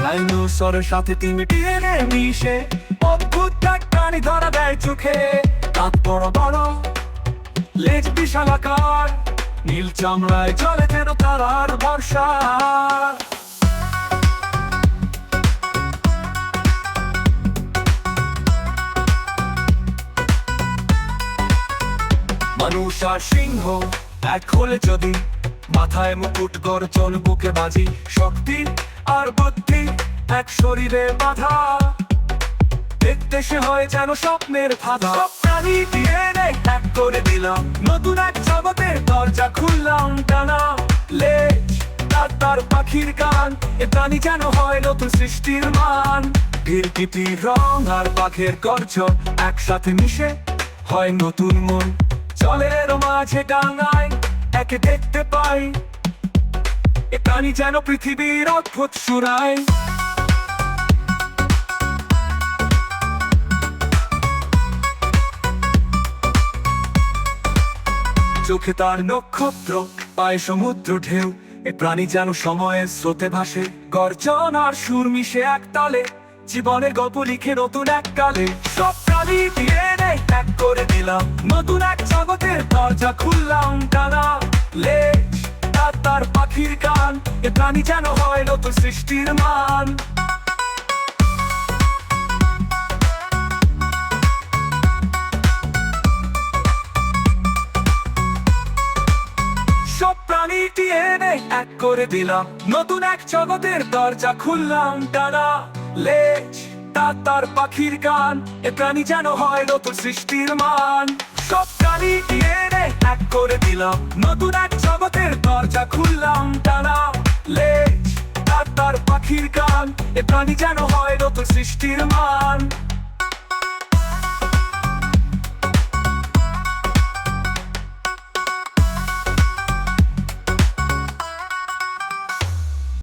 ডাইনোসরের সাথে তিমি ডিএনএ মিশে অদ্ভুত এক প্রাণী ধরা দেয় চোখে। দাঁত বড় বড়, লেজ বিশাল আকার, নীল চামড়ায় চলে যেন তারার বর্ষা। মানুষ আর সিংহ এক হলে যদি, মাথায় মুকুট গর্জন বুকে বাজি, শক্তি আর বুদ্ধি এক শরীরে বাঁধা, দেখতে সে হয় যেন স্বপ্নের ধাঁধা। সব প্রাণী ডিএনএ এক করে দিলাম, নতুন এক জগতের দরজা খুললাম। টানা লেজ, দাঁত তার পাখির গান, এ প্রাণী যেন হয় নতুন সৃষ্টির মান। প্রকৃতির রং আর পাখির গর্জন একসাথে মিশে হয় নতুন মন। জলের মাঝে ডাঙায় একে দেখতে পাই, এ প্রাণী যেন পৃথিবীর অদ্ভুত সুরায়। চোখে তার নক্ষত্র, পায়ে সমুদ্র ঢেউ, এ প্রাণী যেন সময়ের স্রোতে ভাসে। গর্জন আর সুর মিশে এক তালে, জীবনের গল্প লিখে নতুন এক কালে। সব প্রাণী ডিএনএ এক করে দিলাম, নতুন এক জগতের দরজা খুললাম। টানা লেজ, দাঁত তার পাখির গান, এ প্রাণী যেন হয় নতুন সৃষ্টির মান। সব প্রাণী ডিএনএ এক করে দিলাম, নতুন এক জগতের দরজা খুললাম। টানা লেজ, দাঁত তার পাখির গান, এ প্রাণী যেন হয় নতুন সৃষ্টির মান। সব প্রাণী ডিএনএ এক করে দিলাম, নতুন এক জগতের দরজা খুললাম। টানা লেজ, দাঁত তার পাখির গান, এ প্রাণী যেন হয় নতুন সৃষ্টির মান।